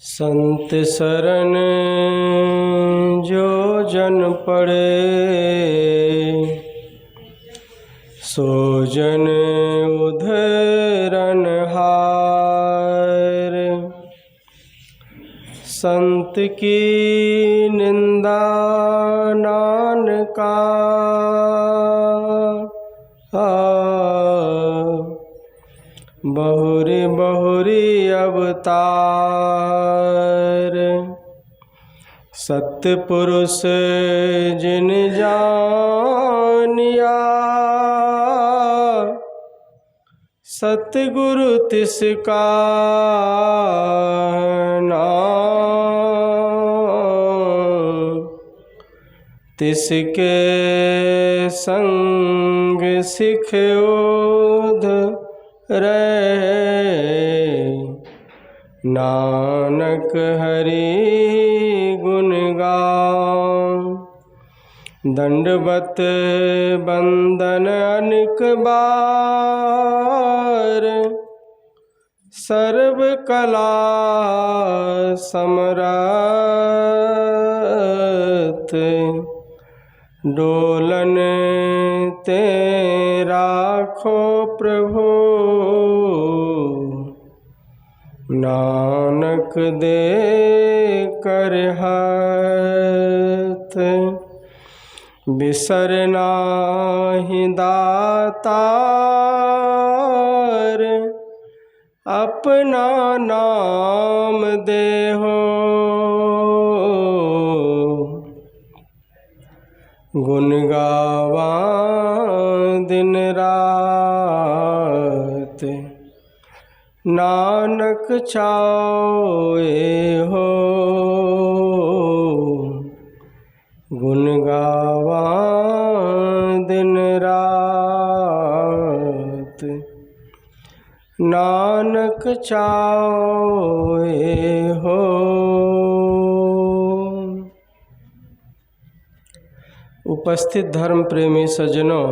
संत शरण जो जन पड़े, सो जन उद्धरण हार। संत की निंदा नानका, बहुरी बहुरी अवतार। सत्पुरुष जिन जानिया, सतगुरु तिसका नाम। तिसके संग सिख ओध रहे, नानक हरि गुण गाओ। दंडवत बंदन अनेक बार, सर्व कला समरथ। डोलन ते राखो प्रभु, नानक दे कर हाथ। बिसर नाहि दातार, अपना नाम देहो। गुण गावा दिन रात, नानक चाहे हो। गुण गावा दिन रात, नानक चाहे हो। उपस्थित धर्म प्रेमी सज्जनों,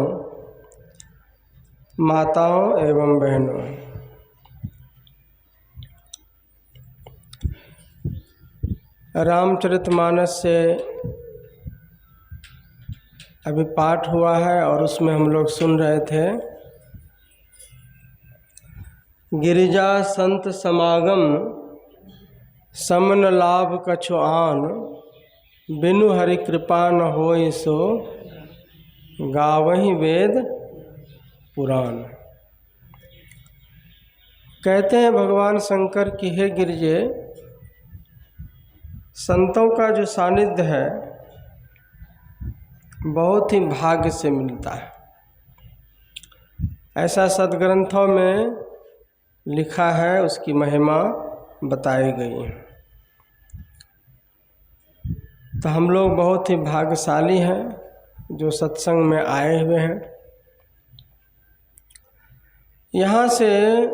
माताओं एवं बहनों, रामचरितमानस से अभी पाठ हुआ है और उसमें हम लोग सुन रहे थे, गिरिजा संत समागम समन लाभ कछु आन, बिनु हरि कृपा न होय सो गावहीं वेद पुराण। कहते हैं भगवान शंकर कि हे गिरिजे, संतों का जो सानिध्य है बहुत ही भाग्य से मिलता है, ऐसा सद्ग्रंथों में लिखा है, उसकी महिमा बताई गई है। तो हम लोग बहुत ही भाग्यशाली हैं जो सत्संग में आए हुए हैं। यहाँ से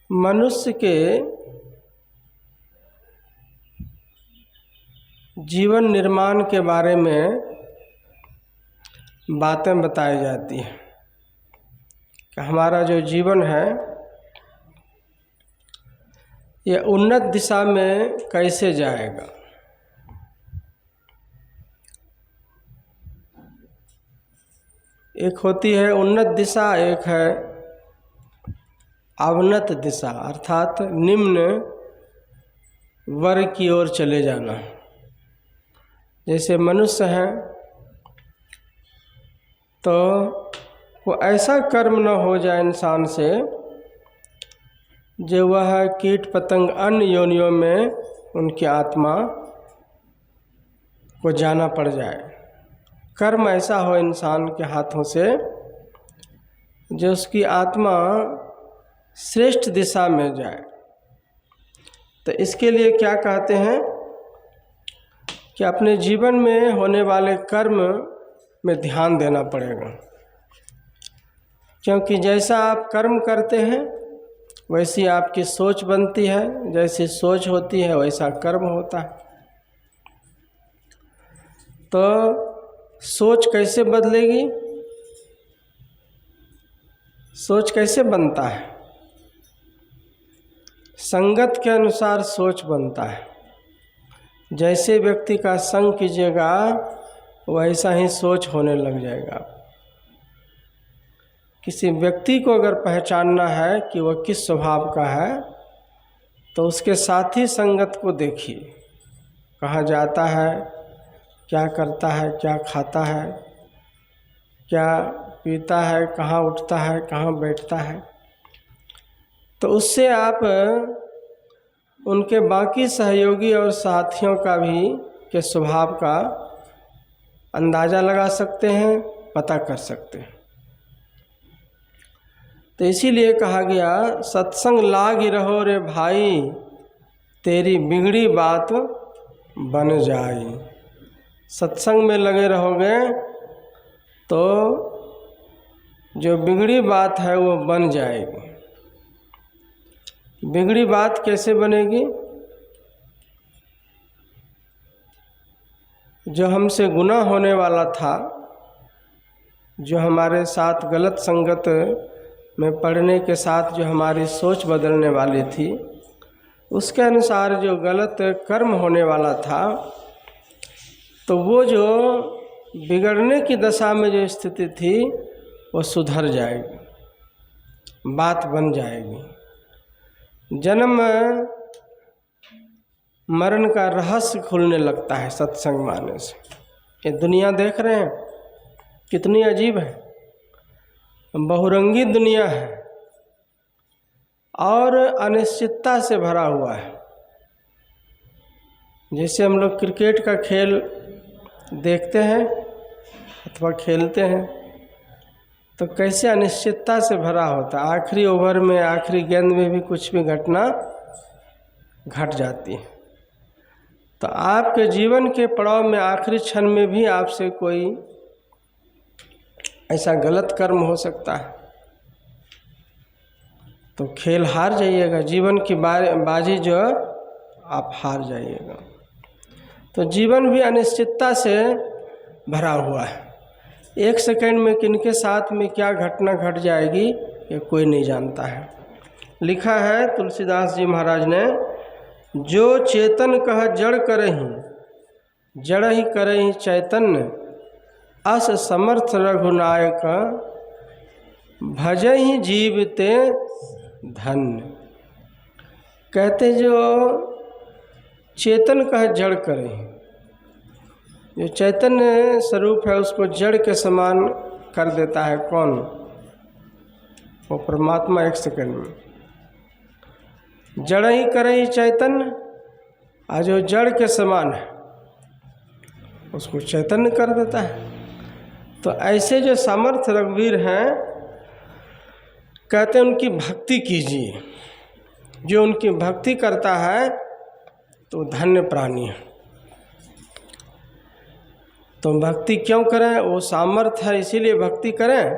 मनुष्य के जीवन निर्माण के बारे में बातें बताई जाती हैं कि हमारा जो जीवन है ये उन्नत दिशा में कैसे जाएगा। एक होती है उन्नत दिशा, एक है अवनत दिशा, अर्थात निम्न वर्ग की ओर चले जाना। जैसे मनुष्य हैं तो वो ऐसा कर्म न हो जाए इंसान से जो वह कीट पतंग अन्य योनियों में उनकी आत्मा को जाना पड़ जाए। कर्म ऐसा हो इंसान के हाथों से जो उसकी आत्मा श्रेष्ठ दिशा में जाए। तो इसके लिए क्या कहते हैं कि अपने जीवन में होने वाले कर्म में ध्यान देना पड़ेगा, क्योंकि जैसा आप कर्म करते हैं वैसी आपकी सोच बनती है, जैसी सोच होती है वैसा कर्म होता है। तो सोच कैसे बदलेगी? सोच कैसे बनता है? संगत के अनुसार सोच बनता है। जैसे व्यक्ति का संग कीजिएगा वैसा ही सोच होने लग जाएगा। किसी व्यक्ति को अगर पहचानना है कि वह किस स्वभाव का है तो उसके साथी संगत को देखिए, कहाँ जाता है, क्या करता है, क्या खाता है, क्या पीता है, कहाँ उठता है, कहाँ बैठता है। तो उससे आप उनके बाकी सहयोगी और साथियों का भी के स्वभाव का अंदाज़ा लगा सकते हैं, पता कर सकते हैं। तो इसीलिए कहा गया सत्संग लागी रहो रे भाई, तेरी बिगड़ी बात बन जाई। सत्संग में लगे रहोगे तो जो बिगड़ी बात है वो बन जाएगी। बिगड़ी बात कैसे बनेगी? जो हमसे गुनाह होने वाला था, जो हमारे साथ गलत संगत में पढ़ने के साथ जो हमारी सोच बदलने वाली थी, उसके अनुसार जो गलत कर्म होने वाला था, तो वो जो बिगड़ने की दशा में जो स्थिति थी वो सुधर जाएगी, बात बन जाएगी। जन्म मरण का रहस्य खुलने लगता है सत्संग माने से। ये दुनिया देख रहे हैं कितनी अजीब है, बहुरंगी दुनिया है और अनिश्चितता से भरा हुआ है। जैसे हम लोग क्रिकेट का खेल देखते हैं अथवा खेलते हैं तो कैसे अनिश्चितता से भरा होता है। आखिरी ओवर में, आखिरी गेंद में भी कुछ भी घटना घट जाती है। तो आपके जीवन के पड़ाव में आखिरी क्षण में भी आपसे कोई ऐसा गलत कर्म हो सकता है, तो खेल हार जाइएगा, जीवन की बाजी जो आप हार जाइएगा। तो जीवन भी अनिश्चितता से भरा हुआ है। एक सेकंड में किनके साथ में क्या घटना घट जाएगी ये कोई नहीं जानता है। लिखा है तुलसीदास जी महाराज ने, जो चेतन कह जड़ करहीं, जड़ ही करहीं चैतन्य, अस समर्थ रघुनायक, भजहि जीवते धन्य। कहते जो चेतन कह जड़ करहीं, जो चैतन्य स्वरूप है उसको जड़ के समान कर देता है। कौन? वो परमात्मा। एक सेकंड में जड़ ही करे चैतन्य, और जो जड़ के समान है उसको चैतन्य कर देता है। तो ऐसे जो समर्थ रघुवीर हैं, कहते हैं उनकी भक्ति कीजिए। जो उनकी भक्ति करता है तो धन्य प्राणी है। तो भक्ति क्यों करें? वो सामर्थ्य है इसीलिए भक्ति करें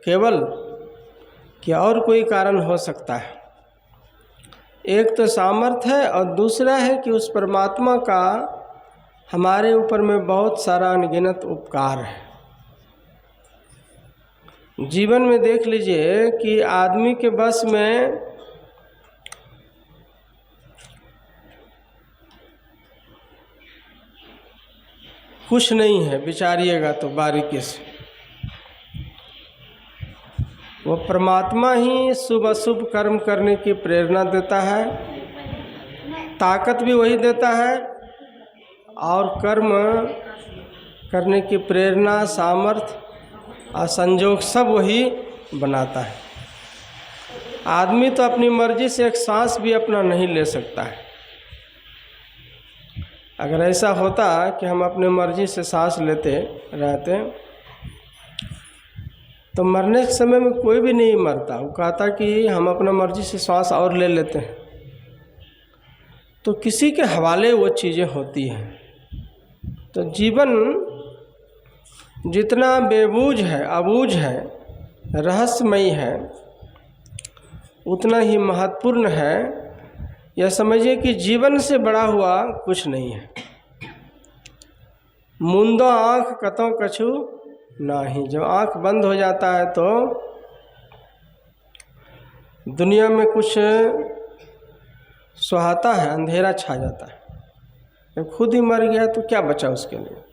केवल, कि और कोई कारण हो सकता है। एक तो सामर्थ्य है और दूसरा है कि उस परमात्मा का हमारे ऊपर में बहुत सारा अनगिनत उपकार है। जीवन में देख लीजिए कि आदमी के बस में कुछ नहीं है, विचारिएगा तो बारीकी से। वो परमात्मा ही शुभ अशुभ कर्म करने की प्रेरणा देता है, ताकत भी वही देता है और कर्म करने की प्रेरणा, सामर्थ्य और संजोग सब वही बनाता है। आदमी तो अपनी मर्जी से एक सांस भी अपना नहीं ले सकता है। अगर ऐसा होता कि हम अपने मर्जी से सांस लेते रहते तो मरने के समय में कोई भी नहीं मरता। वो कहता कि हम अपना मर्जी से सांस और ले लेते हैं, तो किसी के हवाले वो चीज़ें होती हैं। तो जीवन जितना बेबूझ है, अबूझ है, रहस्यमयी है, उतना ही महत्वपूर्ण है। यह समझिए कि जीवन से बड़ा हुआ कुछ नहीं है। मुंदो आँख कतों कछु नाही। जब आँख बंद हो जाता है तो दुनिया में कुछ सुहाता है, अंधेरा छा जाता है। जब खुद ही मर गया तो क्या बचा उसके लिए।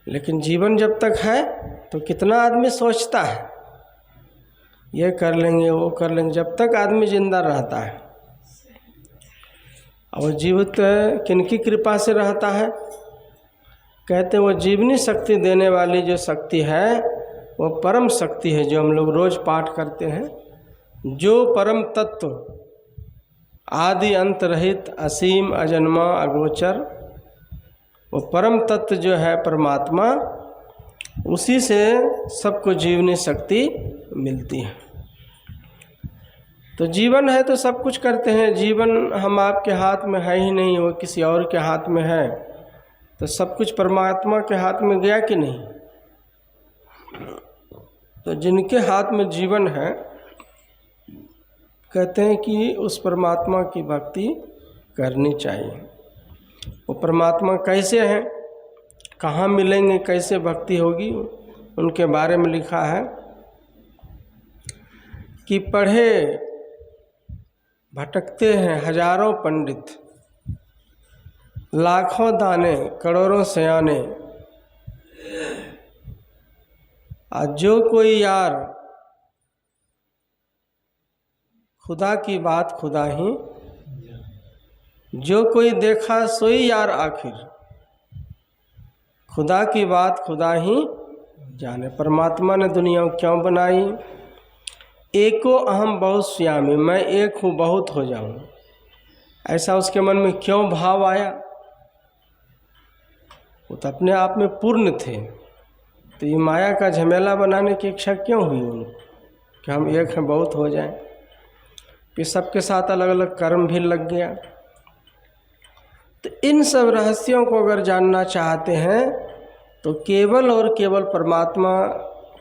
लेकिन जीवन जब तक है तो कितना आदमी सोचता है ये कर लेंगे वो कर लेंगे, जब तक आदमी जिंदा रहता है। और जीवित किनकी कृपा से रहता है? कहते हैं वो जीवनी शक्ति देने वाली जो शक्ति है वो परम शक्ति है, जो हम लोग रोज पाठ करते हैं। जो परम तत्व आदि अंत रहित असीम अजन्मा अगोचर, वो परम तत्व जो है परमात्मा, उसी से सबको जीवनी शक्ति मिलती है। तो जीवन है तो सब कुछ करते हैं। जीवन हम आपके हाथ में है ही नहीं, वो किसी और के हाथ में है। तो सब कुछ परमात्मा के हाथ में गया कि नहीं? तो जिनके हाथ में जीवन है कहते हैं कि उस परमात्मा की भक्ति करनी चाहिए। वो परमात्मा कैसे हैं, कहाँ मिलेंगे, कैसे भक्ति होगी, उनके बारे में लिखा है कि पढ़े भटकते हैं हजारों पंडित, लाखों दाने करोड़ों सयाने, आज जो कोई यार खुदा की बात खुदा ही, जो कोई देखा सोई यार आखिर, खुदा की बात खुदा ही जाने। परमात्मा ने दुनिया को क्यों बनाई? एको अहम बहुत श्यामी, मैं एक हूँ बहुत हो जाऊँ, ऐसा उसके मन में क्यों भाव आया? वो तो अपने आप में पूर्ण थे, तो ये माया का झमेला बनाने की इच्छा क्यों हुई उनको कि हम एक हैं बहुत हो जाएं? कि सबके साथ अलग अलग कर्म भी लग गया। तो इन सब रहस्यों को अगर जानना चाहते हैं तो केवल और केवल परमात्मा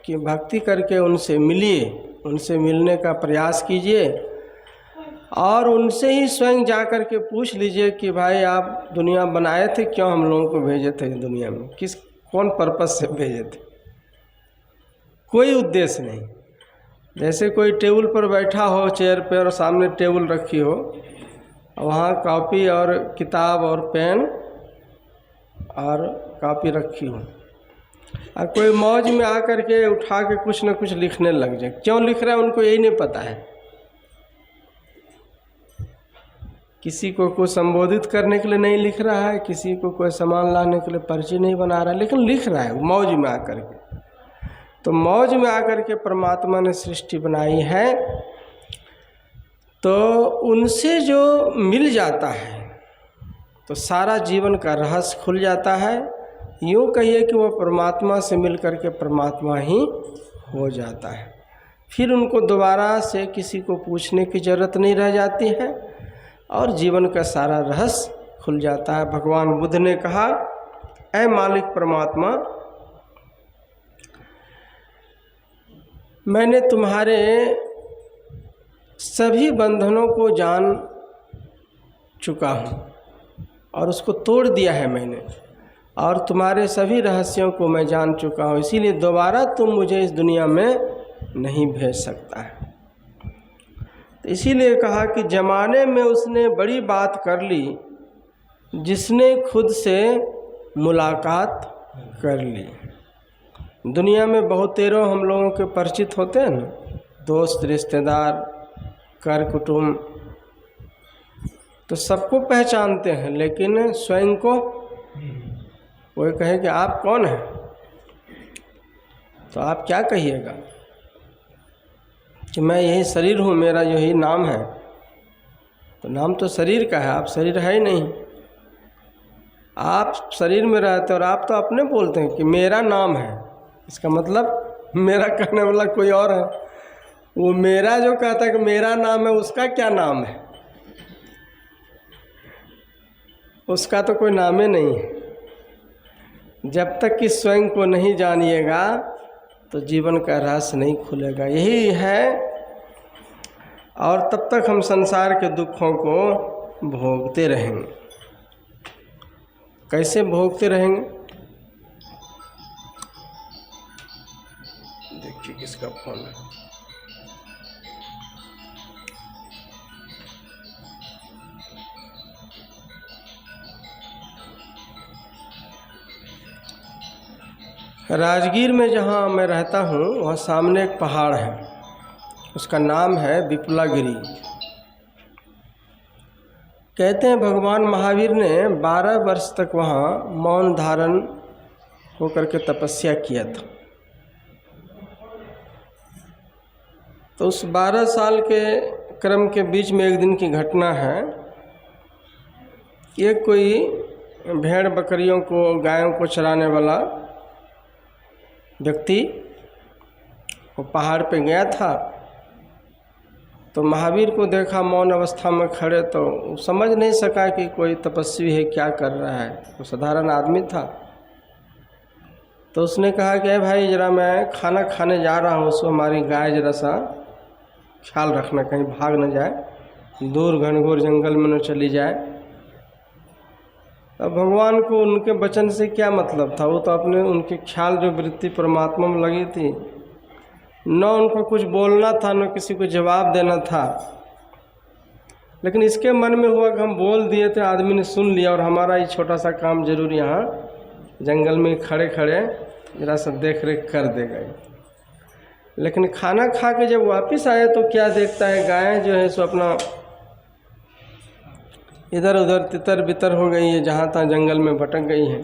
की भक्ति करके उनसे मिलिए, उनसे मिलने का प्रयास कीजिए और उनसे ही स्वयं जा कर के पूछ लीजिए कि भाई आप दुनिया बनाए थे, क्यों हम लोगों को भेजे थे दुनिया में, कौन पर्पस से भेजे थे? कोई उद्देश्य नहीं। जैसे कोई टेबल पर बैठा हो चेयर पर और सामने टेबल रखी हो, वहाँ कॉपी और किताब और पेन और कॉपी रखी हो, और कोई मौज में आकर के उठा के कुछ न कुछ लिखने लग जाए। क्यों लिख रहा है उनको यही नहीं पता है। किसी को कोई संबोधित करने के लिए नहीं लिख रहा है, किसी को कोई सामान लाने के लिए पर्ची नहीं बना रहा है, लेकिन लिख रहा है मौज में आकर के। तो मौज में आकर के परमात्मा ने सृष्टि बनाई है, तो उनसे जो मिल जाता है तो सारा जीवन का रहस्य खुल जाता है। यूँ कहिए कि वो परमात्मा से मिल कर के परमात्मा ही हो जाता है। फिर उनको दोबारा से किसी को पूछने की ज़रूरत नहीं रह जाती है और जीवन का सारा रहस्य खुल जाता है। भगवान बुद्ध ने कहा, ऐ मालिक परमात्मा, मैंने तुम्हारे सभी बंधनों को जान चुका हूँ और उसको तोड़ दिया है मैंने, और तुम्हारे सभी रहस्यों को मैं जान चुका हूँ, इसीलिए दोबारा तुम मुझे इस दुनिया में नहीं भेज सकता है। तो इसीलिए कहा कि ज़माने में उसने बड़ी बात कर ली जिसने खुद से मुलाकात कर ली। दुनिया में बहुतेरों हम लोगों के परिचित होते हैं ना, दोस्त रिश्तेदार कर कुटुंब, तो सबको पहचानते हैं, लेकिन स्वयं को कोई कहे कि आप कौन हैं, तो आप क्या कहिएगा कि मैं यही शरीर हूँ, मेरा यही नाम है। तो नाम तो शरीर का है, आप शरीर है ही नहीं। आप शरीर में रहते और आप तो अपने बोलते हैं कि मेरा नाम है, इसका मतलब मेरा कहने वाला कोई और है। वो मेरा जो कहता है कि मेरा नाम है, उसका क्या नाम है? उसका तो कोई नाम ही नहीं है। जब तक कि स्वयं को नहीं जानिएगा तो जीवन का रहस्य नहीं खुलेगा। यही है, और तब तक हम संसार के दुखों को भोगते रहेंगे। कैसे भोगते रहेंगे? देखिए किसका फोन है। राजगीर में जहाँ मैं रहता हूँ वहाँ सामने एक पहाड़ है, उसका नाम है विपुलागिरी। कहते हैं भगवान महावीर ने 12 वर्ष तक वहाँ मौन धारण होकर के तपस्या किया था। तो उस 12 साल के क्रम के बीच में एक दिन की घटना है। एक कोई भेड़ बकरियों को, गायों को चराने वाला व्यक्ति वो पहाड़ पे गया था। तो महावीर को देखा मौन अवस्था में खड़े, तो समझ नहीं सका कि कोई तपस्वी है, क्या कर रहा है। वो साधारण आदमी था। तो उसने कहा कि भाई जरा मैं खाना खाने जा रहा हूँ, उसको हमारी गाय जरा सा ख्याल रखना, कहीं भाग न जाए, दूर घनघोर जंगल में न चली जाए। अब भगवान को उनके वचन से क्या मतलब था, वो तो अपने उनके ख्याल जो वृत्ति परमात्मा में लगी थी, न उनको कुछ बोलना था न किसी को जवाब देना था। लेकिन इसके मन में हुआ कि हम बोल दिए थे, आदमी ने सुन लिया और हमारा ये छोटा सा काम जरूर यहाँ जंगल में खड़े खड़े जरा सा देख रेख कर देगा। लेकिन खाना खा के जब वापस आए तो क्या देखता है, गायें जो है सो अपना इधर उधर तितर बितर हो गई है, जहाँ तहाँ जंगल में भटक गई हैं।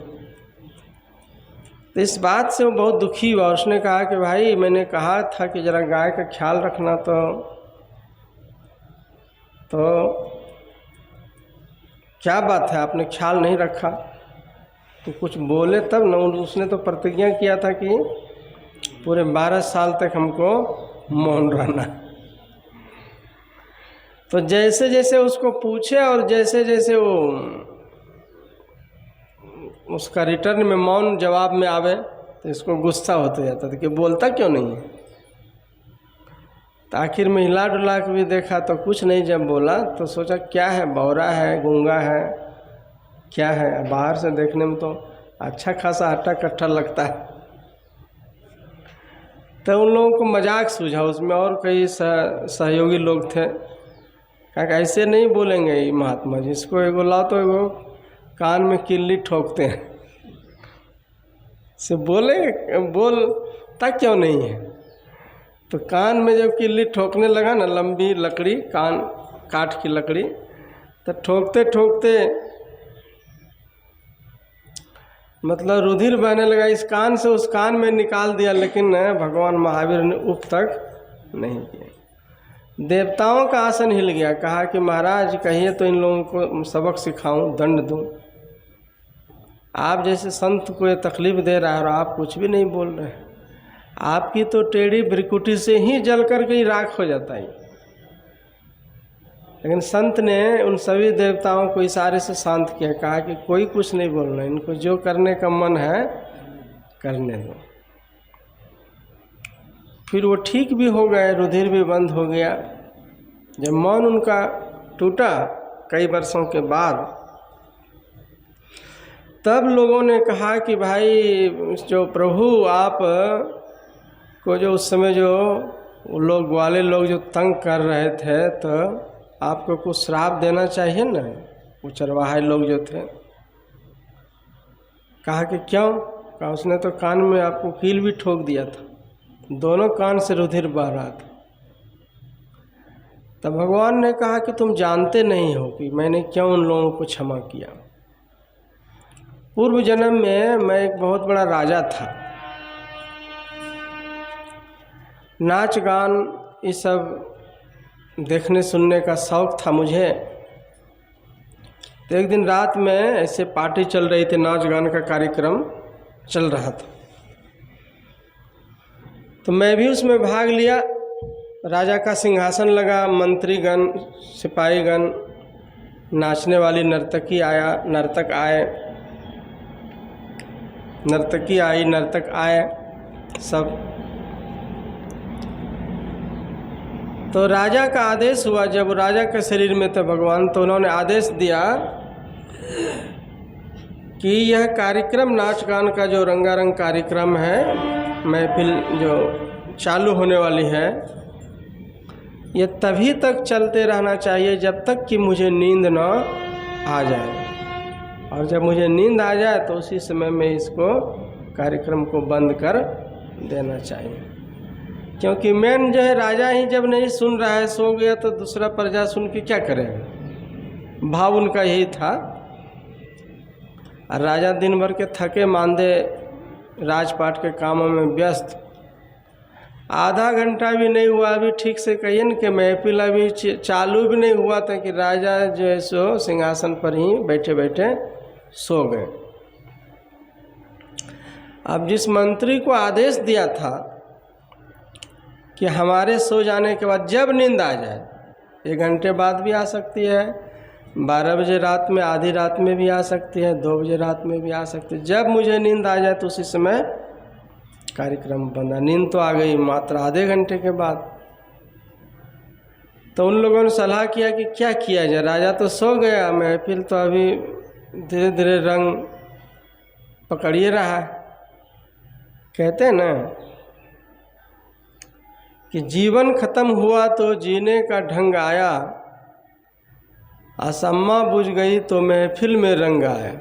तो इस बात से वो बहुत दुखी हुआ। उसने कहा कि भाई मैंने कहा था कि ज़रा गाय का ख्याल रखना, तो क्या बात है, आपने ख्याल नहीं रखा। तो कुछ बोले तब न। उसने तो प्रतिज्ञा किया था कि पूरे 12 साल तक हमको मौन रहना। तो जैसे जैसे उसको पूछे और जैसे जैसे वो उसका रिटर्न में मौन जवाब में आवे, तो इसको गुस्सा होते जाता था कि बोलता क्यों नहीं है। तो आखिर में हिला डुला के भी देखा तो कुछ नहीं। जब बोला तो सोचा क्या है, बौरा है, गूंगा है, क्या है। बाहर से देखने में तो अच्छा खासा हट्टा कट्टा लगता है। तो उन लोगों को मजाक सूझा उसमें, और कई सहयोगी लोग थे। कहा ऐसे नहीं बोलेंगे ये महात्मा जी, इसको एगो लाओ तो एगो कान में किल्ली ठोकते हैं, से बोलेंगे, बोलता क्यों नहीं है। तो कान में जब किल्ली ठोकने लगा ना, लंबी लकड़ी, कान काठ की लकड़ी, तो ठोकते ठोकते मतलब रुधिर बहने लगा, इस कान से उस कान में निकाल दिया। लेकिन भगवान महावीर ने उफ तक नहीं किया। देवताओं का आसन हिल गया। कहा कि महाराज कहिए तो इन लोगों को सबक सिखाऊं, दंड दूं। आप जैसे संत को ये तकलीफ दे रहा है और आप कुछ भी नहीं बोल रहे हैं। आपकी तो टेढ़ी भ्रिकुटी से ही जल कर के ही राख हो जाता है। लेकिन संत ने उन सभी देवताओं को इशारे से शांत किया। कहा कि कोई कुछ नहीं बोलना, इनको जो करने का मन है करने दो। फिर वो ठीक भी हो गए, रुधिर भी बंद हो गया। जब मौन उनका टूटा कई वर्षों के बाद, तब लोगों ने कहा कि भाई जो प्रभु आप को जो उस समय जो लोग वाले लोग जो तंग कर रहे थे, तो आपको कुछ श्राप देना चाहिए ना। वो चरवाहे लोग जो थे, कहा कि क्यों। कहा उसने तो कान में आपको कील भी ठोक दिया था, दोनों कान से रुधिर बह रहा था। तब भगवान ने कहा कि तुम जानते नहीं हो कि मैंने क्यों उन लोगों को क्षमा किया। पूर्व जन्म में मैं एक बहुत बड़ा राजा था। नाच गान ये सब देखने सुनने का शौक़ था मुझे। तो एक दिन रात में ऐसे पार्टी चल रही थी, नाच गान का कार्यक्रम चल रहा था। तो मैं भी उसमें भाग लिया। राजा का सिंहासन लगा, मंत्रीगण, सिपाहीगण, नाचने वाली नर्तकी आया, नर्तक आए, नर्तकी आई, नर्तक आए सब। तो राजा का आदेश हुआ, जब राजा के शरीर में थे भगवान, तो उन्होंने आदेश दिया कि यह कार्यक्रम नाच गान का जो रंगारंग कार्यक्रम है, महफिल जो चालू होने वाली है, ये तभी तक चलते रहना चाहिए जब तक कि मुझे नींद न आ जाए। और जब मुझे नींद आ जाए तो उसी समय मैं इसको कार्यक्रम को बंद कर देना चाहिए। क्योंकि मेन जो है राजा ही जब नहीं सुन रहा है, सो गया, तो दूसरा प्रजा सुन के क्या करेगा। भाव उनका यही था। और राजा दिन भर के थके मांदे राजपाट के कामों में व्यस्त, आधा घंटा भी नहीं हुआ अभी, ठीक से कहिए न कि महफिल अभी चालू भी नहीं हुआ था कि राजा जो है सो सिंहासन पर ही बैठे बैठे सो गए। अब जिस मंत्री को आदेश दिया था कि हमारे सो जाने के बाद जब नींद आ जाए, 1 घंटे बाद भी आ सकती है, 12 बजे रात में, आधी रात में भी आ सकती है, 2 बजे रात में भी आ सकती है, जब मुझे नींद आ जाए तो उसी समय कार्यक्रम बंद। नींद तो आ गई मात्र आधे घंटे के बाद। तो उन लोगों ने सलाह किया कि क्या किया जाए, राजा तो सो गया, महफिल तो अभी धीरे धीरे रंग पकड़िए रहा है। कहते हैं ना कि जीवन खत्म हुआ तो जीने का ढंग आया, असम्मा बुझ गई तो महफिल में रंग आया।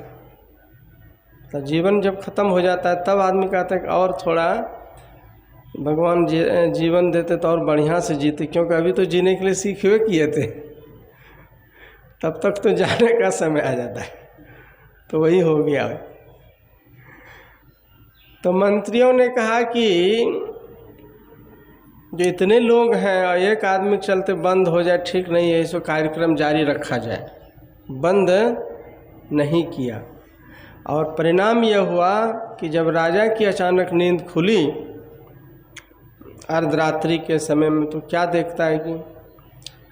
तो जीवन जब खत्म हो जाता है तब आदमी कहता है कि और थोड़ा भगवान जीवन देते तो और बढ़िया से जीते, क्योंकि अभी तो जीने के लिए सीखे हुए किए थे, तब तक तो जाने का समय आ जाता है। तो वही हो गया। तो मंत्रियों ने कहा कि जो इतने लोग हैं और एक आदमी के चलते बंद हो जाए ठीक नहीं है, इसको कार्यक्रम जारी रखा जाए। बंद नहीं किया और परिणाम यह हुआ कि जब राजा की अचानक नींद खुली अर्धरात्रि के समय में, तो क्या देखता है कि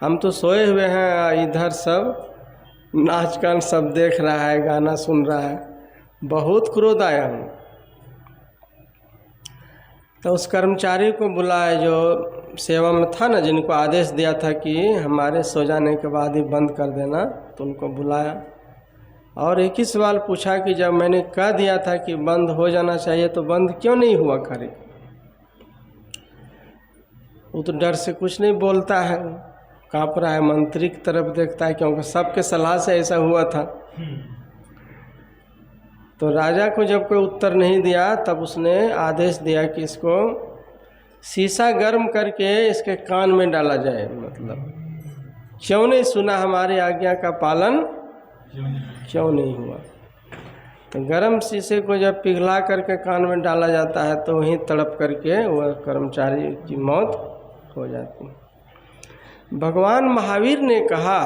हम तो सोए हुए हैं, इधर सब नाच गान सब देख रहा है, गाना सुन रहा है। बहुत क्रोध आया हूँ। तो उस कर्मचारी को बुलाया जो सेवा में था ना, जिनको आदेश दिया था कि हमारे सो जाने के बाद ही बंद कर देना, तो उनको बुलाया और एक ही सवाल पूछा कि जब मैंने कह दिया था कि बंद हो जाना चाहिए तो बंद क्यों नहीं हुआ कार्यक्रम। वो तो डर से कुछ नहीं बोलता है, काँप रहा है, मंत्री की तरफ देखता है, क्योंकि सबके सलाह से ऐसा हुआ था। तो राजा को जब कोई उत्तर नहीं दिया तब उसने आदेश दिया कि इसको शीशा गर्म करके इसके कान में डाला जाए। मतलब क्यों नहीं सुना, हमारी आज्ञा का पालन क्यों नहीं हुआ। तो गर्म शीशे को जब पिघला करके कान में डाला जाता है तो वहीं तड़प करके वह कर्मचारी की मौत हो जाती है। भगवान महावीर ने कहा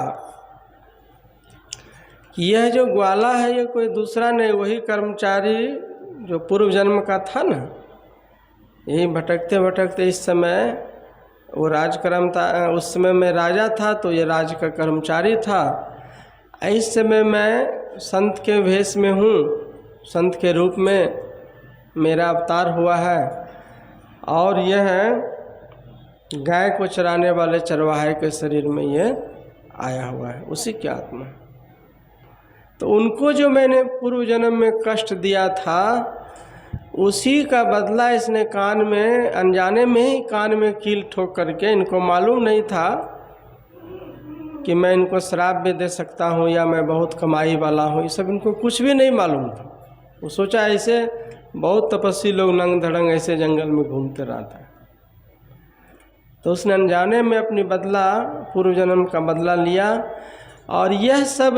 कि यह जो ग्वाला है ये कोई दूसरा नहीं, वही कर्मचारी जो पूर्व जन्म का था ना, यही भटकते भटकते इस समय वो राजकर्म था। उस समय मैं राजा था तो ये राज का कर्मचारी था। इस समय मैं संत के वेश में हूँ, संत के रूप में मेरा अवतार हुआ है और यह गाय को चराने वाले चरवाहे के शरीर में ये आया हुआ है, उसी की आत्मा। तो उनको जो मैंने पूर्व जन्म में कष्ट दिया था उसी का बदला इसने कान में, अनजाने में ही कान में कील ठोक करके, इनको मालूम नहीं था कि मैं इनको श्राप भी दे सकता हूँ या मैं बहुत कमाई वाला हूँ, ये सब इनको कुछ भी नहीं मालूम था। वो सोचा ऐसे बहुत तपस्वी लोग नंग धड़ंग ऐसे जंगल में घूमते रहता है। तो उसने अनजाने में अपनी बदला, पूर्व जन्म का बदला लिया। और यह सब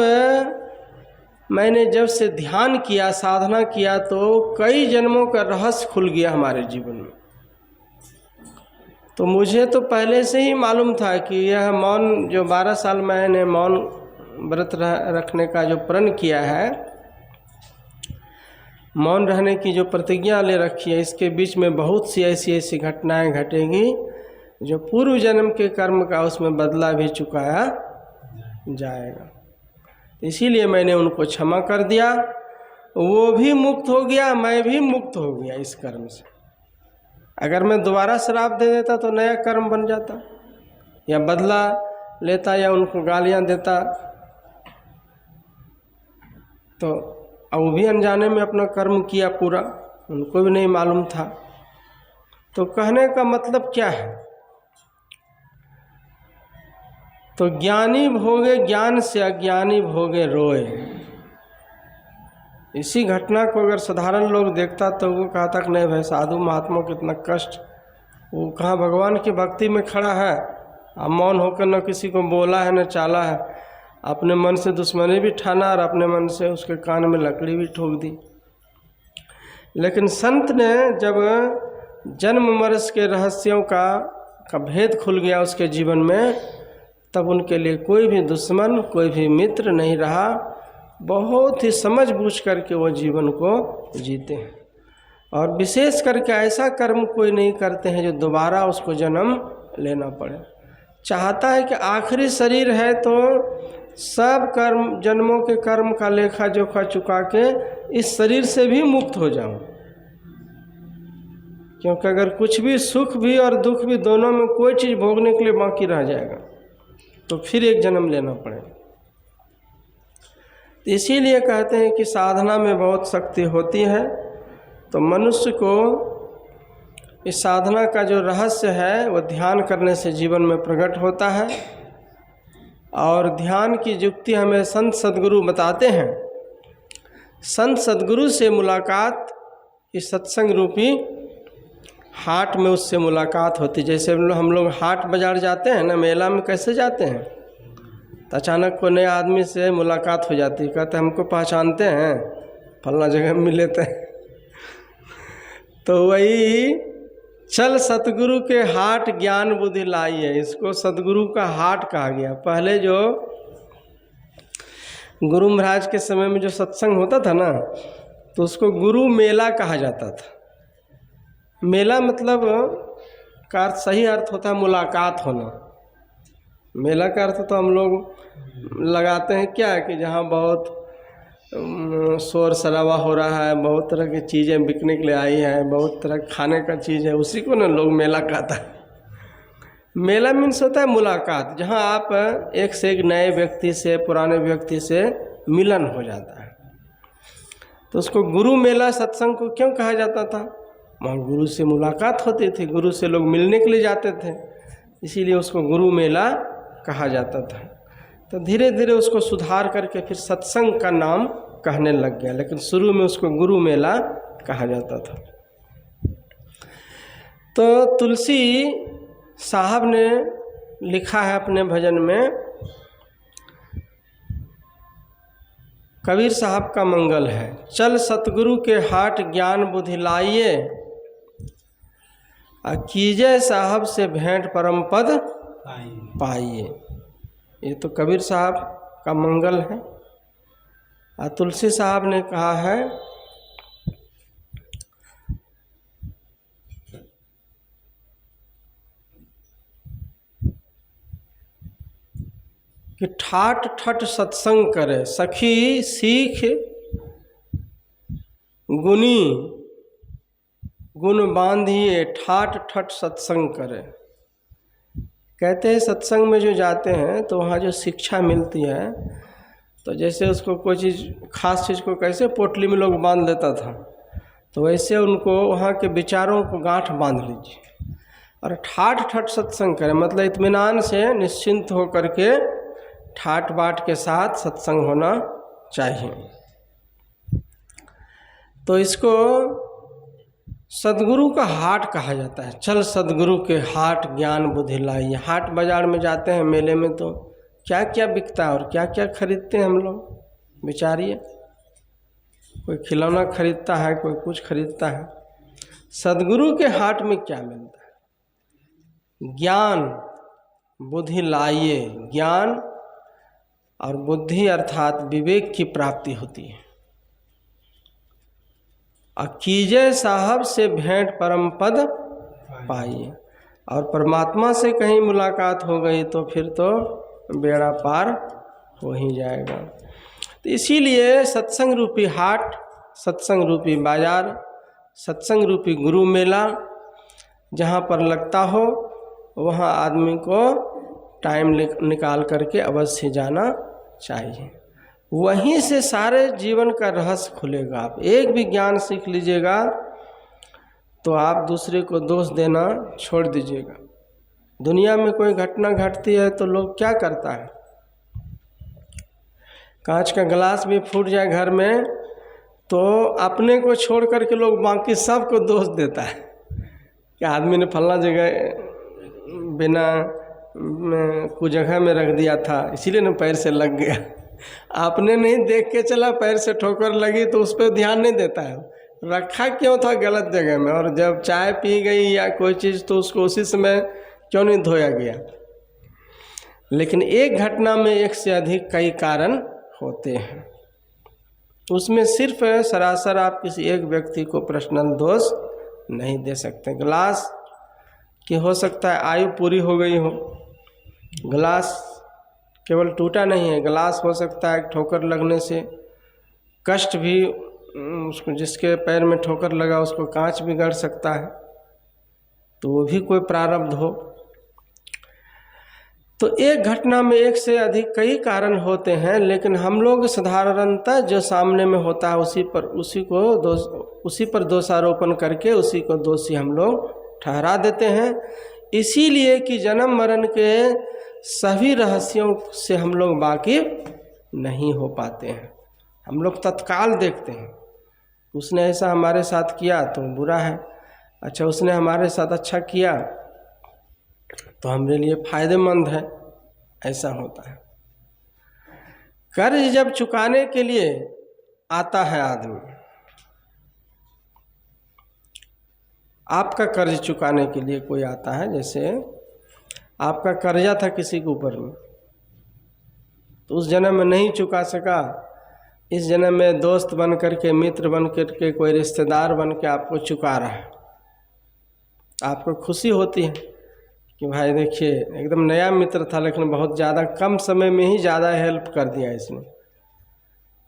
मैंने जब से ध्यान किया, साधना किया, तो कई जन्मों का रहस्य खुल गया हमारे जीवन में। तो मुझे तो पहले से ही मालूम था कि यह मौन, जो 12 साल मैंने मौन व्रत रखने का जो प्रण किया है, मौन रहने की जो प्रतिज्ञा ले रखी है, इसके बीच में बहुत सी ऐसी घटनाएं घटेंगी जो पूर्व जन्म के कर्म का उसमें बदला भी चुकाया जाएगा। इसीलिए मैंने उनको क्षमा कर दिया, वो भी मुक्त हो गया, मैं भी मुक्त हो गया इस कर्म से। अगर मैं दोबारा श्राप दे देता तो नया कर्म बन जाता, या बदला लेता या उनको गालियां देता, तो अब वो भी अनजाने में अपना कर्म किया पूरा, उनको भी नहीं मालूम था। तो कहने का मतलब क्या है, तो ज्ञानी भोगे ज्ञान से अज्ञानी भोगे रोए, इसी घटना को अगर साधारण लोग देखता तो वो कहता कि नहीं भाई साधु महात्मा को इतना कष्ट, वो कहाँ भगवान की भक्ति में खड़ा है, अब मौन होकर न किसी को बोला है न चाला है, अपने मन से दुश्मनी भी ठाना और अपने मन से उसके कान में लकड़ी भी ठोक दी। लेकिन संत ने जब जन्म मरस के रहस्यों का भेद खुल गया उसके जीवन में, तब उनके लिए कोई भी दुश्मन कोई भी मित्र नहीं रहा, बहुत ही समझ बूझ करके वो जीवन को जीते हैं। और विशेष करके ऐसा कर्म कोई नहीं करते हैं जो दोबारा उसको जन्म लेना पड़े। चाहता है कि आखिरी शरीर है तो सब कर्म जन्मों के कर्म का लेखा जोखा चुका के इस शरीर से भी मुक्त हो जाऊं, क्योंकि अगर कुछ भी सुख भी और दुख भी दोनों में कोई चीज़ भोगने के लिए बाकी रह जाएगा तो फिर एक जन्म लेना पड़ेगा। तो इसीलिए कहते हैं कि साधना में बहुत शक्ति होती है। तो मनुष्य को इस साधना का जो रहस्य है वो ध्यान करने से जीवन में प्रकट होता है। और ध्यान की युक्ति हमें संत सद्गुरु बताते हैं। संत सद्गुरु से मुलाकात इस सत्संग रूपी हाट में उससे मुलाकात होती। जैसे हम लोग हाट बाज़ार जाते हैं ना, मेला में कैसे जाते हैं, तो अचानक कोई नए आदमी से मुलाकात हो जाती है, कहते हमको पहचानते हैं, फलना जगह मिले थे। तो वही चल सतगुरु के हाट ज्ञान बुद्धि लाई है, इसको सतगुरु का हाट कहा गया। पहले जो गुरु महाराज के समय में जो सत्संग होता था ना, तो उसको गुरु मेला कहा जाता था। मेला मतलब का अर्थ सही अर्थ होता है मुलाकात होना। मेला का अर्थ तो हम लोग लगाते हैं क्या है कि जहाँ बहुत शोर शराबा हो रहा है, बहुत तरह की चीज़ें बिकने के लिए आई हैं, बहुत तरह खाने का चीज़ है, उसी को ना लोग मेला कहता है। मेला मीन्स होता है मुलाकात, जहाँ आप एक से एक नए व्यक्ति से पुराने व्यक्ति से मिलन हो जाता है। तो उसको गुरु मेला सत्संग को क्यों कहा जाता था? वहाँ गुरु से मुलाकात होती थी, गुरु से लोग मिलने के लिए जाते थे, इसीलिए उसको गुरु मेला कहा जाता था। तो धीरे धीरे उसको सुधार करके फिर सत्संग का नाम कहने लग गया, लेकिन शुरू में उसको गुरु मेला कहा जाता था। तो तुलसी साहब ने लिखा है अपने भजन में, कबीर साहब का मंगल है, चल सतगुरु के हाट ज्ञान बुद्धि लाइए, कीजे साहब से भेंट परम पद पाइए। ये तो कबीर साहब का मंगल है। और तुलसी साहब ने कहा है कि ठाट ठट सत्संग करे, सखी सीख गुनी गुण बांधिए, ठाट ठट सत्संग करे। कहते हैं सत्संग में जो जाते हैं तो वहाँ जो शिक्षा मिलती है, तो जैसे उसको कोई चीज़ खास चीज़ को कैसे पोटली में लोग बांध लेता था, तो वैसे उनको वहाँ के विचारों को गांठ बांध लीजिए। और ठाट ठट सत्संग करें मतलब इत्मीनान से निश्चिंत हो करके ठाट बाट के साथ सत्संग होना चाहिए। तो इसको सद्गुरु का हाट कहा जाता है। चल सद्गुरु के हाट ज्ञान बुद्धि लाई। हाट बाज़ार में जाते हैं मेले में तो क्या क्या बिकता है और क्या क्या खरीदते हैं हम लोग, विचारिए। कोई खिलौना खरीदता है, कोई कुछ खरीदता है। सद्गुरु के हाट में क्या मिलता है? ज्ञान बुद्धि लाइए। ज्ञान और बुद्धि अर्थात विवेक की प्राप्ति होती है। कीजे साहब से भेंट परम पद पाइए। और परमात्मा से कहीं मुलाकात हो गई तो फिर तो बेड़ा पार हो ही जाएगा। तो इसीलिए सत्संग रूपी हाट, सत्संग रूपी बाजार, सत्संग रूपी गुरु मेला जहाँ पर लगता हो वहाँ आदमी को टाइम निकाल करके अवश्य जाना चाहिए। वहीं से सारे जीवन का रहस्य खुलेगा। आप एक भी ज्ञान सीख लीजिएगा तो आप दूसरे को दोष देना छोड़ दीजिएगा। दुनिया में कोई घटना घटती है तो लोग क्या करता है, कांच का गिलास भी फूट जाए घर में तो अपने को छोड़ करके लोग बाकी सबको दोष देता है कि आदमी ने फलना जगह बिना कुछ जगह में रख दिया था, इसीलिए ना पैर से लग गया। आपने नहीं देख के चला, पैर से ठोकर लगी तो उस पर ध्यान नहीं देता है, रखा क्यों था गलत जगह में, और जब चाय पी गई या कोई चीज़ तो उसको उसी समय क्यों नहीं धोया गया। लेकिन एक घटना में एक से अधिक कई कारण होते हैं, उसमें सिर्फ सरासर आप किसी एक व्यक्ति को पर्सनल दोष नहीं दे सकते। गिलास की हो सकता है आयु पूरी हो गई हो, गिलास केवल टूटा नहीं है, गिलास हो सकता है ठोकर लगने से कष्ट भी, उसको जिसके पैर में ठोकर लगा उसको कांच भी गड़ सकता है, तो वो भी कोई प्रारब्ध हो। तो एक घटना में एक से अधिक कई कारण होते हैं, लेकिन हम लोग साधारणतः जो सामने में होता है उसी पर दोषारोपण करके उसी को दोषी हम लोग ठहरा देते हैं। इसीलिए कि जन्म मरण के सभी रहस्यों से हम लोग वाकिफ नहीं हो पाते हैं। हम लोग तत्काल देखते हैं, उसने ऐसा हमारे साथ किया तो बुरा है, अच्छा उसने हमारे साथ अच्छा किया तो हमारे लिए फायदेमंद है, ऐसा होता है। कर्ज जब चुकाने के लिए आता है आदमी, आपका कर्ज चुकाने के लिए कोई आता है, जैसे आपका कर्जा था किसी के ऊपर में, तो उस जन्म में नहीं चुका सका, इस जन्म में दोस्त बन करके, मित्र बन करके, कोई रिश्तेदार बन के आपको चुका रहा है, आपको खुशी होती है कि भाई देखिए एकदम नया मित्र था लेकिन बहुत ज़्यादा कम समय में ही ज़्यादा हेल्प कर दिया इसने।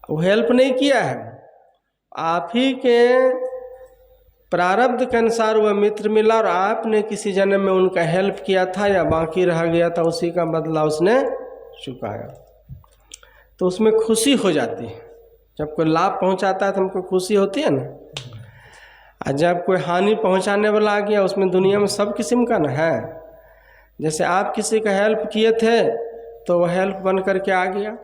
वो हेल्प नहीं किया है, आप ही के प्रारब्ध के अनुसार वह मित्र मिला और आपने किसी जन्म में उनका हेल्प किया था या बाकी रह गया था, उसी का बदला उसने चुकाया, तो उसमें खुशी हो जाती है। जब कोई लाभ पहुंचाता है तो हमको खुशी होती है ना, और जब कोई हानि पहुंचाने वाला आ गया उसमें दुनिया में सब किस्म का ना है। जैसे आप किसी का हेल्प किए थे तो वह हेल्प बन करके आ गया,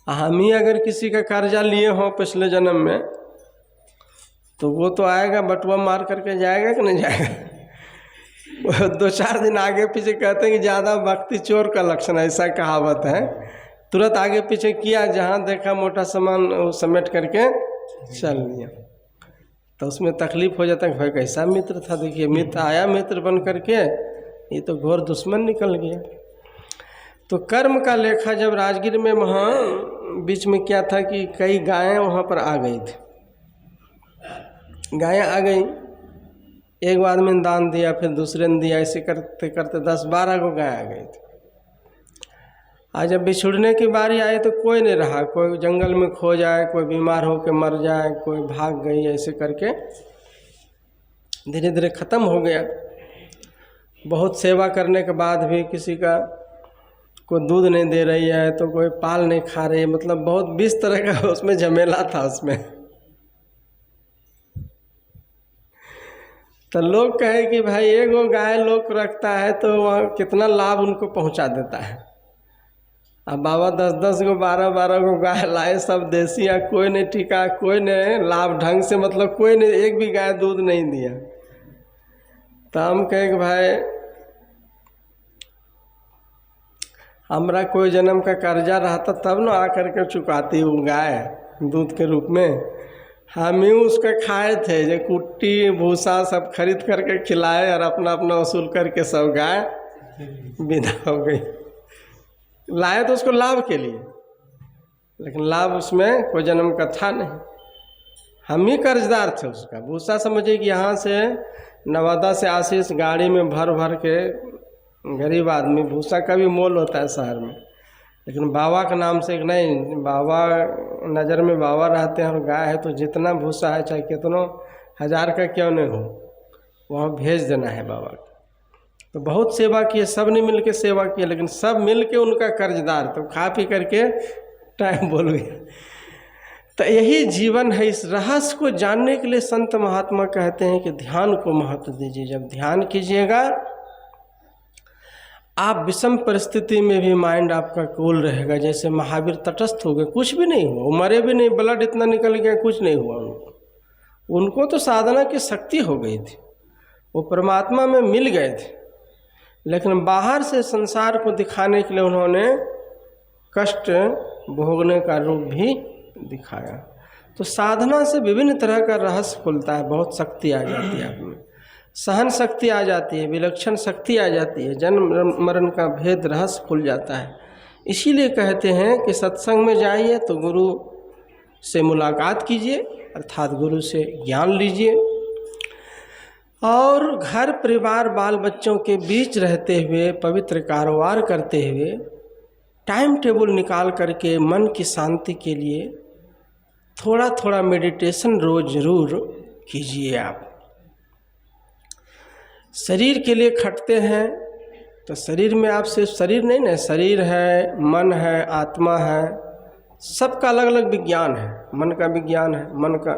हम ही अगर किसी का कर्जा लिए हों पिछले जन्म में तो वो तो आएगा बटुआ मार करके जाएगा कि नहीं जाएगा। वो 2-4 दिन आगे पीछे कहते हैं कि ज़्यादा भक्ति चोर का लक्षण, ऐसा कहावत है। तुरंत आगे पीछे किया, जहाँ देखा मोटा सामान समेट करके चल लिया, तो उसमें तकलीफ हो जाता है कि भाई कैसा मित्र था, देखिए मित्र आया मित्र बन करके, ये तो घोर दुश्मन निकल गया। तो कर्म का लेखा जब राजगीर में वहाँ बीच में क्या था कि कई गायें वहाँ पर आ गई थी, गायें आ गई, एक आदमी ने दान दिया, फिर दूसरे ने दिया, ऐसे करते करते 10-12 को गाय आ गई थी। आज जब बिछुड़ने की बारी आई तो कोई नहीं रहा, कोई जंगल में खो जाए, कोई बीमार हो के मर जाए, कोई भाग गई, ऐसे करके धीरे धीरे ख़त्म हो गया। बहुत सेवा करने के बाद भी किसी का कोई दूध नहीं दे रही है तो कोई पाल नहीं खा रही है, मतलब बहुत 20 तरह का उसमें झमेला था उसमें। तो लोग कहे कि भाई एक वो गाय लोग रखता है तो वह कितना लाभ उनको पहुंचा देता है। अब बाबा 10-10 को 12-12 को गाय लाए, सब देसी, या कोई नहीं टिका, कोई ने लाभ ढंग से, मतलब कोई ने एक भी गाय दूध नहीं दिया। तो हम कहे कि भाई हमरा कोई जन्म का कर्जा रहता तब ना आकर के चुकाती हूँ गाय दूध के रूप में। हम ही उसका खाए थे, जो कुट्टी भूसा सब खरीद करके खिलाए और अपना अपना वसूल करके सब गाय विदा हो गई। लाए तो उसको लाभ के लिए, लेकिन लाभ उसमें कोई जन्म का था नहीं, हम ही कर्जदार थे उसका। भूसा समझिए कि यहाँ से नवादा से आशीष गाड़ी में भर भर के, गरीब आदमी, भूसा का भी मोल होता है शहर में, लेकिन बाबा के नाम से नहीं, बाबा नज़र में बाबा रहते हैं और गाय है तो जितना भूसा है चाहे कितनों हज़ार का क्यों नहीं हो, वहाँ भेज देना है बाबा को। तो बहुत सेवा किए, सब ने मिल के सेवा किया, लेकिन सब मिल के उनका कर्जदार, तो खा पी करके टाइम बोल गया। तो यही जीवन है। इस रहस्य को जानने के लिए संत महात्मा कहते हैं कि ध्यान को महत्व दीजिए। जब ध्यान कीजिएगा आप विषम परिस्थिति में भी माइंड आपका कूल रहेगा। जैसे महावीर तटस्थ हो गए, कुछ भी नहीं हुआ, वो मरे भी नहीं, ब्लड इतना निकल गया, कुछ नहीं हुआ उनको तो साधना की शक्ति हो गई थी, वो परमात्मा में मिल गए थे। लेकिन बाहर से संसार को दिखाने के लिए उन्होंने कष्ट भोगने का रूप भी दिखाया। तो साधना से विभिन्न तरह का रहस्य खुलता है, बहुत शक्ति आ जाती है आप में, सहन शक्ति आ जाती है, विलक्षण शक्ति आ जाती है, जन्म मरण का भेद रहस्य खुल जाता है। इसीलिए कहते हैं कि सत्संग में जाइए तो गुरु से मुलाकात कीजिए, अर्थात गुरु से ज्ञान लीजिए, और घर परिवार बाल बच्चों के बीच रहते हुए पवित्र कारोबार करते हुए टाइम टेबल निकाल करके मन की शांति के लिए थोड़ा थोड़ा मेडिटेशन रोज जरूर कीजिए। आप शरीर के लिए खटते हैं तो शरीर में आप सिर्फ शरीर नहीं ना, शरीर है, मन है, आत्मा है, सबका अलग अलग विज्ञान है। मन का विज्ञान है, मन का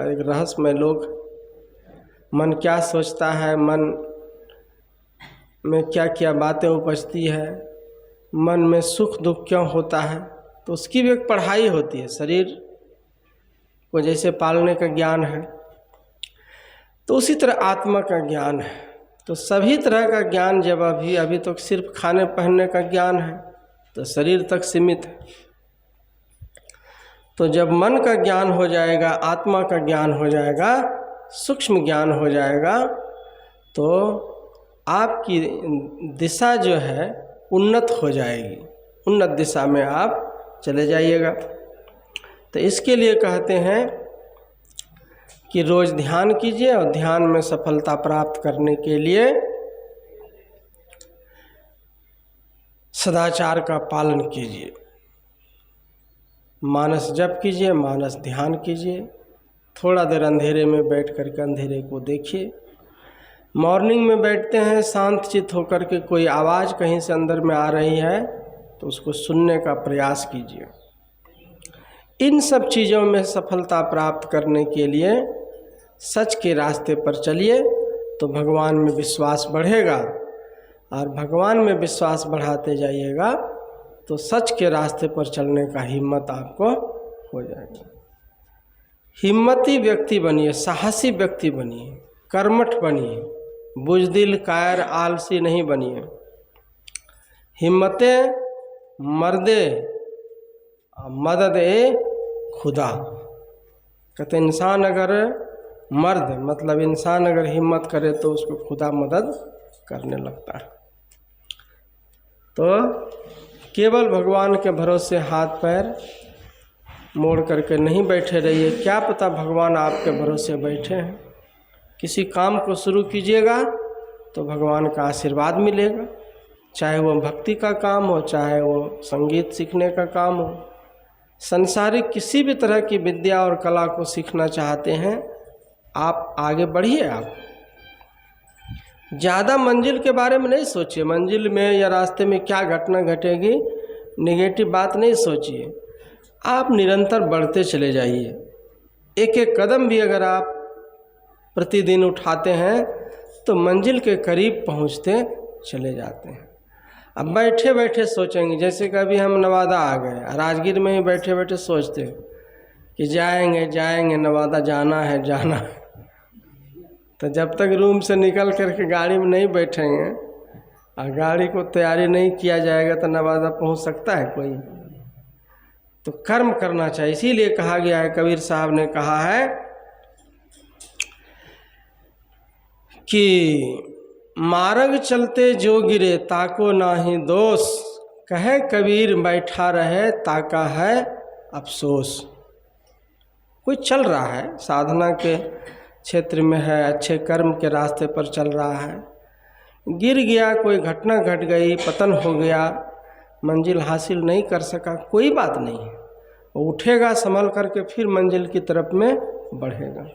एक रहस्यमय लोक, मन क्या सोचता है, मन में क्या क्या बातें उपजती है, मन में सुख दुख क्यों होता है, तो उसकी भी एक पढ़ाई होती है। शरीर को जैसे पालने का ज्ञान है तो उसी तरह आत्मा का ज्ञान है। तो सभी तरह का ज्ञान जब अभी तो सिर्फ खाने पहनने का ज्ञान है तो शरीर तक सीमित है। तो जब मन का ज्ञान हो जाएगा, आत्मा का ज्ञान हो जाएगा, सूक्ष्म ज्ञान हो जाएगा, तो आपकी दिशा जो है उन्नत हो जाएगी, उन्नत दिशा में आप चले जाइएगा। तो इसके लिए कहते हैं कि रोज़ ध्यान कीजिए, और ध्यान में सफलता प्राप्त करने के लिए सदाचार का पालन कीजिए। मानस जप कीजिए, मानस ध्यान कीजिए, थोड़ा देर अंधेरे में बैठ कर के अंधेरे को देखिए। मॉर्निंग में बैठते हैं शांत चित्त होकर के, कोई आवाज़ कहीं से अंदर में आ रही है तो उसको सुनने का प्रयास कीजिए। इन सब चीज़ों में सफलता प्राप्त करने के लिए सच के रास्ते पर चलिए तो भगवान में विश्वास बढ़ेगा, और भगवान में विश्वास बढ़ाते जाइएगा तो सच के रास्ते पर चलने का हिम्मत आपको हो जाएगा। हिम्मती व्यक्ति बनिए, साहसी व्यक्ति बनिए, कर्मठ बनिए, बुजदिल कायर आलसी नहीं बनिए। हिम्मते मर्दे मदद ए खुदा। कहते इंसान अगर मर्द मतलब इंसान अगर हिम्मत करे तो उसको खुदा मदद करने लगता है। तो केवल भगवान के भरोसे हाथ पैर मोड़ करके नहीं बैठे रहिए। क्या पता भगवान आपके भरोसे बैठे हैं। किसी काम को शुरू कीजिएगा तो भगवान का आशीर्वाद मिलेगा, चाहे वो भक्ति का काम हो, चाहे वो संगीत सीखने का काम हो, संसारिक किसी भी तरह की विद्या और कला को सीखना चाहते हैं आप आगे बढ़िए। आप ज़्यादा मंजिल के बारे में नहीं सोचिए, मंजिल में या रास्ते में क्या घटना घटेगी, नेगेटिव बात नहीं सोचिए। आप निरंतर बढ़ते चले जाइए। एक एक कदम भी अगर आप प्रतिदिन उठाते हैं तो मंजिल के करीब पहुंचते चले जाते हैं। अब बैठे बैठे सोचेंगे, जैसे कभी हम नवादा आ गए, राजगीर में ही बैठे बैठे सोचते कि जाएंगे जाएंगे नवादा, जाना है जाना है। तो जब तक रूम से निकल करके गाड़ी में नहीं बैठेंगे और गाड़ी को तैयारी नहीं किया जाएगा तो नवादा पहुंच सकता है कोई? तो कर्म करना चाहिए। इसीलिए कहा गया है, कबीर साहब ने कहा है कि मार्ग चलते जो गिरे ताको नाही दोष, कहे कबीर बैठा रहे ताका है अफसोस। कोई चल रहा है, साधना के क्षेत्र में है, अच्छे कर्म के रास्ते पर चल रहा है, गिर गया, कोई घटना घट गई, पतन हो गया, मंजिल हासिल नहीं कर सका, कोई बात नहीं है, वो उठेगा संभल करके फिर मंजिल की तरफ में बढ़ेगा।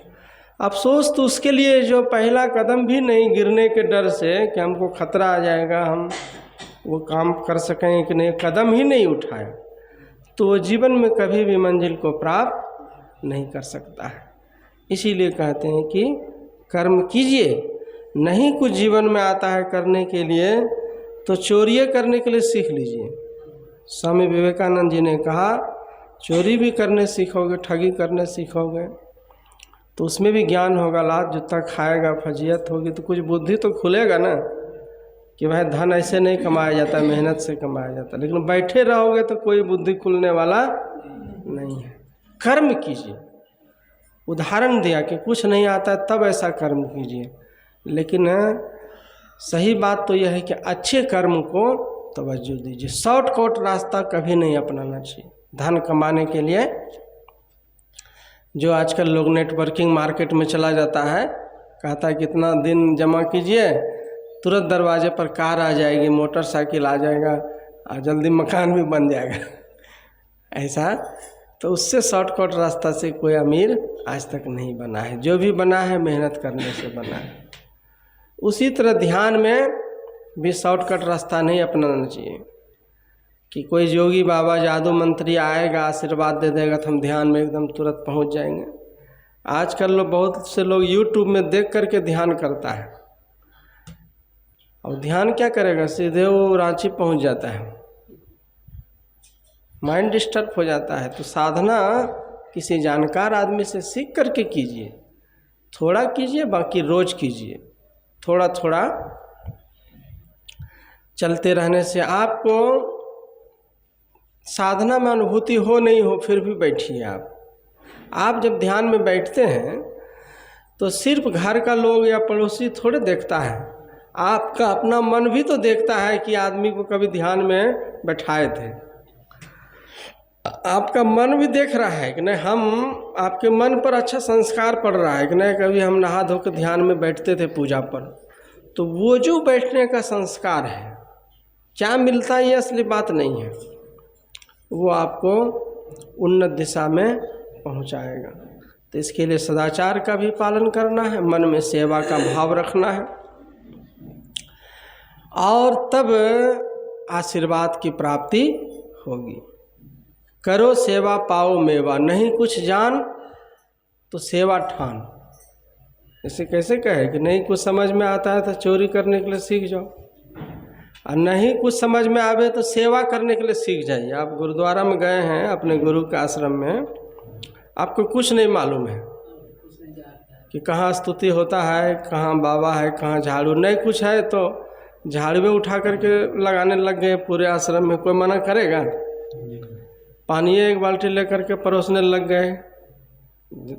अफसोस तो उसके लिए जो पहला कदम भी नहीं, गिरने के डर से कि हमको खतरा आ जाएगा, हम वो काम कर सकें कि नहीं, कदम ही नहीं उठाए तो वो जीवन में कभी भी मंजिल को प्राप्त नहीं कर सकता है। इसीलिए कहते हैं कि कर्म कीजिए। नहीं कुछ जीवन में आता है करने के लिए तो चोरी करने के लिए सीख लीजिए। स्वामी विवेकानंद जी ने कहा चोरी भी करने सीखोगे, ठगी करने सीखोगे तो उसमें भी ज्ञान होगा, लात जूता खाएगा, फजीयत होगी तो कुछ बुद्धि तो खुलेगा ना कि भाई धन ऐसे नहीं कमाया जाता, मेहनत से कमाया जाता। लेकिन बैठे रहोगे तो कोई बुद्धि खुलने वाला नहीं है। कर्म कीजिए। उदाहरण दिया कि कुछ नहीं आता है तब ऐसा कर्म कीजिए, लेकिन सही बात तो यह है कि अच्छे कर्म को तवज्जो दीजिए। शॉर्टकट रास्ता कभी नहीं अपनाना चाहिए धन कमाने के लिए। जो आजकल लोग नेटवर्किंग मार्केट में चला जाता है, कहता है कितना दिन जमा कीजिए, तुरंत दरवाजे पर कार आ जाएगी, मोटरसाइकिल आ जाएगा और जल्दी मकान भी बन जाएगा ऐसा। तो उससे शॉर्टकट रास्ता से कोई अमीर आज तक नहीं बना है। जो भी बना है मेहनत करने से बना है। उसी तरह ध्यान में भी शॉर्टकट रास्ता नहीं अपनाना चाहिए कि कोई योगी बाबा जादू मंत्री आएगा आशीर्वाद दे देगा तो हम ध्यान में एकदम तुरंत पहुंच जाएंगे। आजकल लोग बहुत से लोग यूट्यूब में देख करके ध्यान करता है और ध्यान क्या करेगा, सीधे वो रांची पहुंच जाता है, माइंड डिस्टर्ब हो जाता है। तो साधना किसी जानकार आदमी से सीख करके कीजिए, थोड़ा कीजिए, बाकी रोज कीजिए, थोड़ा थोड़ा चलते रहने से आपको साधना में अनुभूति हो नहीं हो फिर भी बैठिए आप जब ध्यान में बैठते हैं तो सिर्फ घर का लोग या पड़ोसी थोड़े देखता है, आपका अपना मन भी तो देखता है कि आदमी को कभी ध्यान में बैठाए थे। आपका मन भी देख रहा है कि नहीं, हम आपके मन पर अच्छा संस्कार पड़ रहा है कि नहीं। कभी हम नहा धो के ध्यान में बैठते थे पूजा पर, तो वो जो बैठने का संस्कार है, क्या मिलता है ये असली बात नहीं है, वो आपको उन्नत दिशा में पहुंचाएगा। तो इसके लिए सदाचार का भी पालन करना है, मन में सेवा का भाव रखना है और तब आशीर्वाद की प्राप्ति होगी। करो सेवा पाओ मेवा, नहीं कुछ जान तो सेवा ठान। ऐसे कैसे कहे कि नहीं कुछ समझ में आता है तो चोरी करने के लिए सीख जाओ, और नहीं कुछ समझ में आवे तो सेवा करने के लिए सीख जाइए। आप गुरुद्वारा में गए हैं अपने गुरु के आश्रम में, आपको कुछ नहीं मालूम है कि कहाँ स्तुति होता है, कहाँ बाबा है, कहाँ झाड़ू, नहीं कुछ है तो झाड़ू में उठा करके लगाने लग गए पूरे आश्रम में। कोई मना करेगा? पानी एक बाल्टी लेकर के परोसने लग गए।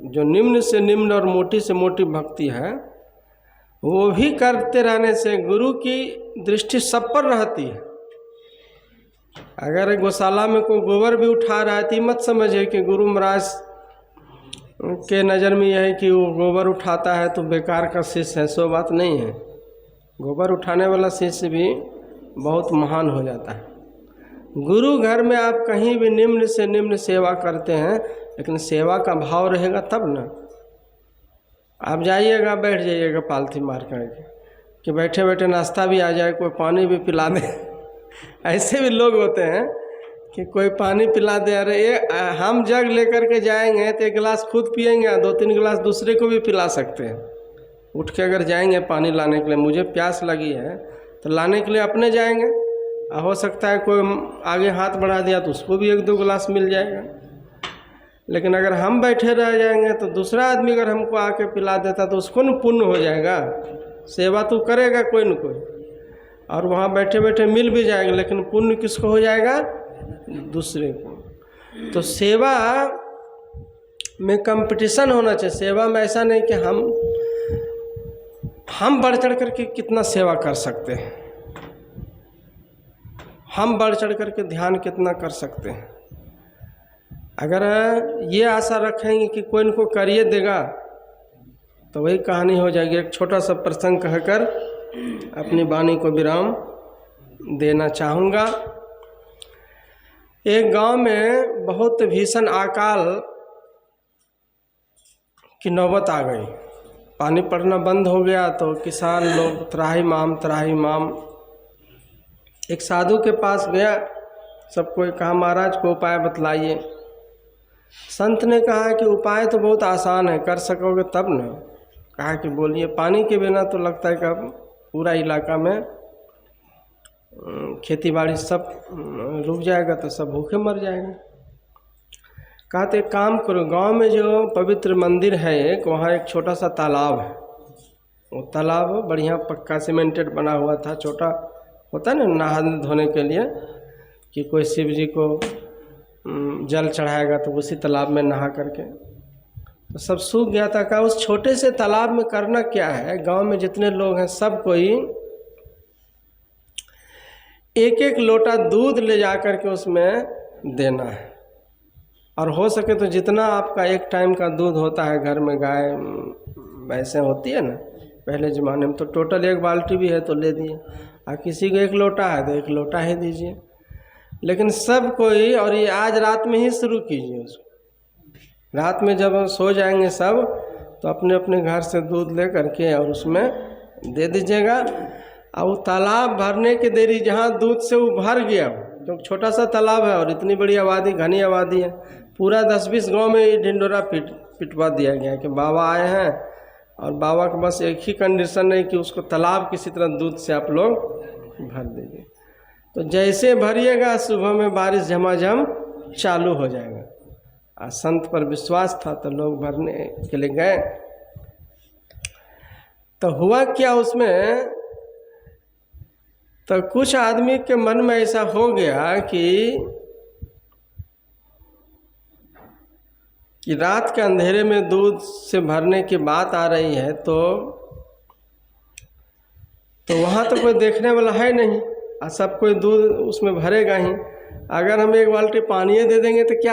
जो निम्न से निम्न और मोटी से मोटी भक्ति है वो भी करते रहने से गुरु की दृष्टि सब पर रहती है। अगर गौशाला में कोई गोबर भी उठा रहा है तो मत समझिए कि गुरु महाराज के नज़र में यह है कि वो गोबर उठाता है तो बेकार का शिष्य है, सो बात नहीं है। गोबर उठाने वाला शिष्य भी बहुत महान हो जाता है। गुरु घर में आप कहीं भी निम्न से निम्न सेवा करते हैं, लेकिन सेवा का भाव रहेगा तब ना। आप जाइएगा बैठ जाइएगा पालथी मार करके कि बैठे बैठे नाश्ता भी आ जाए, कोई पानी भी पिला दे ऐसे भी लोग होते हैं कि कोई पानी पिला दे, अरे ये हम जग लेकर के जाएंगे तो एक गिलास खुद पिएंगे, 2-3 गिलास दूसरे को भी पिला सकते हैं। उठ के अगर जाएंगे पानी लाने के लिए, मुझे प्यास लगी है तो लाने के लिए अपने जाएंगे, हो सकता है कोई आगे हाथ बढ़ा दिया तो उसको भी 1-2 गिलास मिल जाएगा। लेकिन अगर हम बैठे रह जाएंगे तो दूसरा आदमी अगर हमको आके पिला देता तो उसको न पुण्य हो जाएगा। सेवा तो करेगा कोई न कोई, और वहाँ बैठे बैठे मिल भी जाएगा, लेकिन पुण्य किसको हो जाएगा? दूसरे को। तो सेवा में कंपटीशन होना चाहिए। सेवा में ऐसा नहीं कि हम बढ़ चढ़ करके कितना सेवा कर सकते हैं, हम बढ़ चढ़ करके ध्यान कितना कर सकते हैं। अगर ये आशा रखेंगे कि कोई इनको करिए देगा तो वही कहानी हो जाएगी। एक छोटा सा प्रसंग कहकर अपनी वाणी को विराम देना चाहूँगा। एक गांव में बहुत भीषण अकाल की नौबत आ गई। पानी पड़ना बंद हो गया तो किसान लोग त्राही माम। एक साधु के पास गया, सबको कहा महाराज को उपाय बतलाइए। संत ने कहा कि उपाय तो बहुत आसान है, कर सकोगे तब न। कहा कि बोलिए। पानी के बिना तो लगता है कि अब पूरा इलाका में खेती बाड़ी सब रुक जाएगा तो सब भूखे मर जाएंगे। कहा तो एक काम करो, गांव में जो पवित्र मंदिर है एक, वहाँ एक छोटा सा तालाब है। वो तालाब बढ़िया पक्का सीमेंटेड बना हुआ था, छोटा होता है ना नहाने धोने के लिए, कि कोई शिव जी को जल चढ़ाएगा तो उसी तालाब में नहा करके, तो सब सूख गया था। कहा उस छोटे से तालाब में करना क्या है, गांव में जितने लोग हैं सब कोई एक एक लोटा दूध ले जा कर के उसमें देना है, और हो सके तो जितना आपका एक टाइम का दूध होता है घर में, गाय भैंसें होती है ना पहले ज़माने में, तो टोटल एक बाल्टी भी है तो ले दिए, और किसी को एक लोटा है तो एक लोटा ही दीजिए। लेकिन सब कोई, और ये आज रात में ही शुरू कीजिए उसको, रात में जब सो जाएंगे सब तो अपने अपने घर से दूध ले करके और उसमें दे दीजिएगा। और वो तालाब भरने की देरी, जहाँ दूध से वो भर गया, तो छोटा सा तालाब है और इतनी बड़ी आबादी, घनी आबादी है, पूरा 10-20 गांव में ये ढिंडोरा पिटवा दिया गया है कि बाबा आए हैं, और बाबा का बस एक ही कंडीशन है कि उसको तालाब किसी तरह दूध से आप लोग भर दीजिए। तो जैसे भरिएगा सुबह में बारिश झमाझम चालू हो जाएगा। और संत पर विश्वास था तो लोग भरने के लिए गए। तो हुआ क्या उसमें, तो कुछ आदमी के मन में ऐसा हो गया कि रात के अंधेरे में दूध से भरने की बात आ रही है, तो वहाँ तो कोई देखने वाला है नहीं, और सब कोई दूध उसमें भरेगा ही। अगर हम एक बाल्टी पानी दे देंगे तो क्या